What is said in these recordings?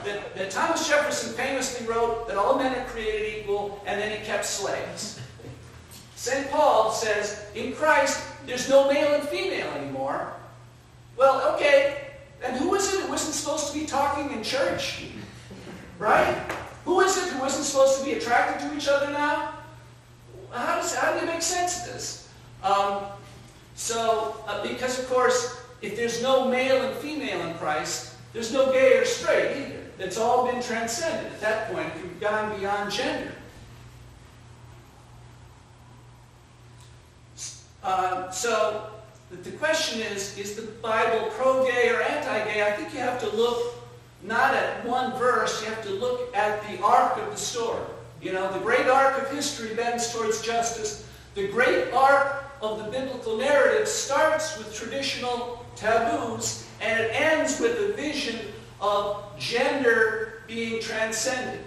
that Thomas Jefferson famously wrote that all men are created equal, and then he kept slaves. St. Paul says, in Christ, there's no male and female anymore. Well, okay, and who is it who isn't supposed to be talking in church? Right? Who is it who isn't supposed to be attracted to each other now? How do you make sense of this? Because of course, if there's no male and female in Christ, there's no gay or straight either. It's all been transcended at that point. You've gone beyond gender. So the question is the Bible pro-gay or anti-gay? I think you have to look not at one verse, you have to look at the arc of the story. You know, the great arc of history bends towards justice. The great arc of the biblical narrative starts with traditional taboos, and it ends with a vision of gender being transcended.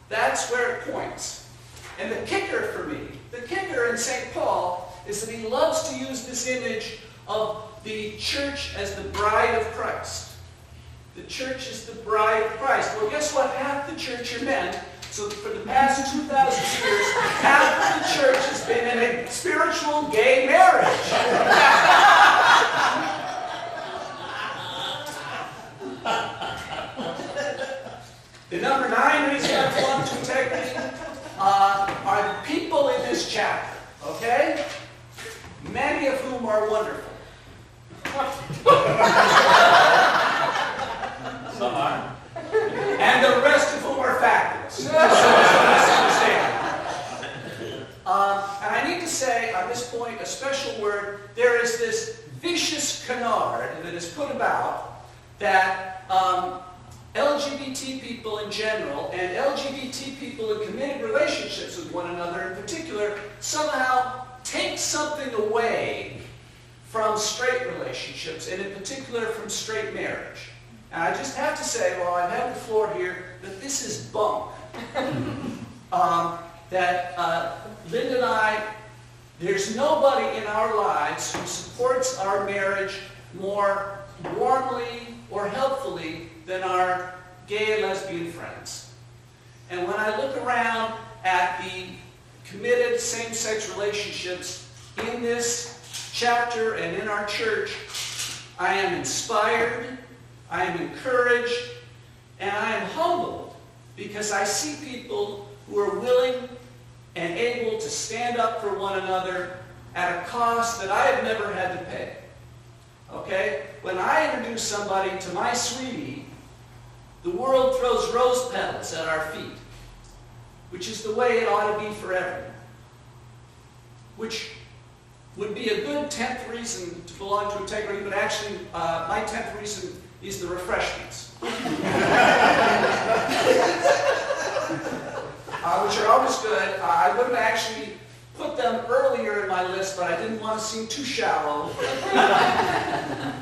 That's where it points. And the kicker for me, the kicker in St. Paul, is that he loves to use this image of the church as the bride of Christ. The church is the bride of Christ. Well, guess what? Half the church are men. So for the past 2,000 years, half of the church has been in a spiritual gay marriage. The number 9 reason I belong to integrity are the people in this chapter, okay? Many of whom are wonderful. Some are. And the rest of whom are fabulous. And I need to say, on this point, a special word. There is this vicious canard that is put about that LGBT people in general and LGBT people in committed relationships with one another in particular somehow take something away from straight relationships, and in particular from straight marriage. And I just have to say, while I have the floor here, that this is bunk. Linda and I, there's nobody in our lives who supports our marriage more warmly or helpfully than our gay and lesbian friends. And when I look around at the committed same-sex relationships in this chapter and in our church, I am inspired, I am encouraged, and I am humbled because I see people who are willing and able to stand up for one another at a cost that I have never had to pay. Okay? When I introduce somebody to my sweetie, the world throws rose petals at our feet, which is the way it ought to be for everyone. Which would be a good 10th reason to belong to integrity, but actually my 10th reason is the refreshments. Which are always good. I would have actually put them earlier in my list, but I didn't want to seem too shallow. I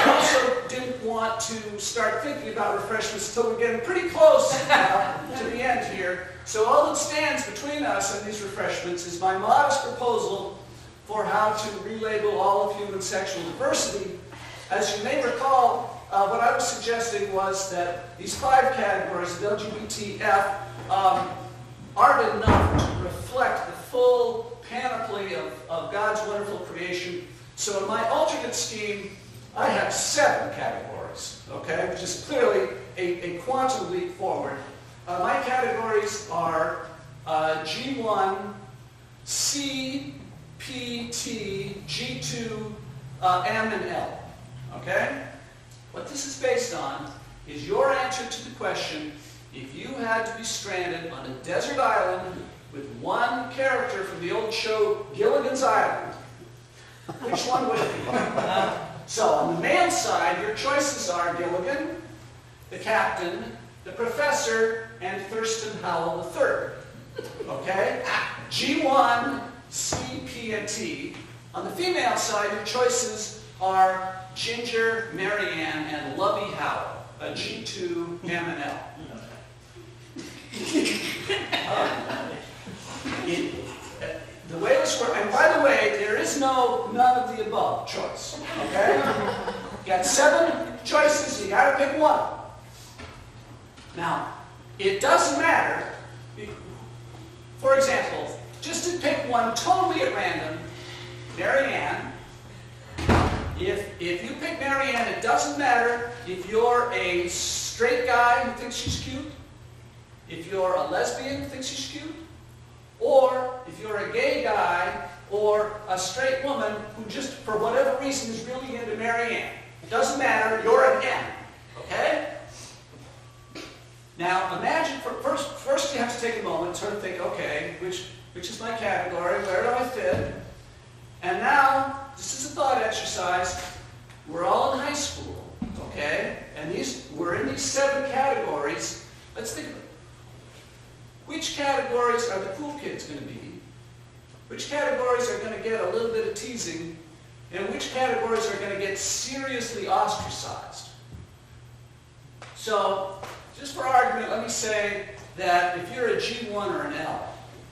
also didn't want to start thinking about refreshments until we're getting pretty close to the end here. So all that stands between us and these refreshments is my modest proposal for how to relabel all of human sexual diversity. As you may recall, what I was suggesting was that these 5 categories of LGBTF aren't enough to reflect the full panoply of God's wonderful creation. So in my alternate scheme, I have 7 categories, okay, which is clearly a quantum leap forward. My categories are G1, C, P, T, G2, M, and L, okay? What this is based on is your answer to the question, if you had to be stranded on a desert island with one character from the old show Gilligan's Island, which one would it be? So on the male side, your choices are Gilligan, the captain, the professor, and Thurston Howell III. Okay? G1, C, P, and T. On the female side, your choices are Ginger, Marianne, and Lovey Howell. G2, M, and L. The way this works, and by the way, there is no none of the above choice. Okay? You got 7 choices, you got to pick one. Now, it doesn't matter. For example, just to pick one totally at random, Mary Ann. If you pick Mary Ann, it doesn't matter if you're a straight guy who thinks she's cute, if you're a lesbian who thinks she's cute, or if you're a gay guy or a straight woman who just, for whatever reason, is really into Mary Ann. It doesn't matter, you're an N, okay? Now, imagine, first you have to take a moment and sort of think, okay, which is my category, where do I fit? And now, this is a thought exercise. We're all in high school, okay? And we're in these 7 categories. Let's think of it. Which categories are the cool kids going to be? Which categories are going to get a little bit of teasing? And which categories are going to get seriously ostracized? So, just for argument, let me say that if you're a G1 or an L,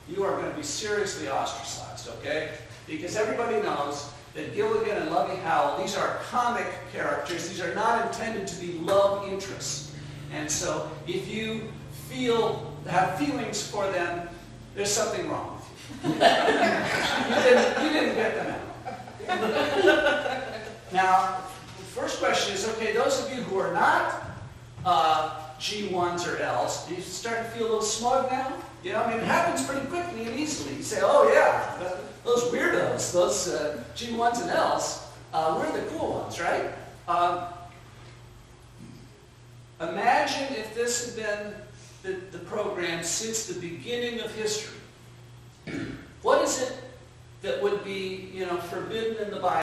you are going to be seriously ostracized, okay? Because everybody knows that Gilligan and Lovey Howell, these are comic characters. These are not intended to be love interests. And so if you have feelings for them, there's something wrong with you. You didn't get them out. Now, the first question is, okay, those of you who are not G1s or Ls, do you start to feel a little smug now? You know, I mean, it happens pretty quickly and easily. You say, oh yeah, those weirdos, those G1s and Ls, we're the cool ones, right? Imagine if this had been the program since the beginning of history. What is it that would be, forbidden in the Bible?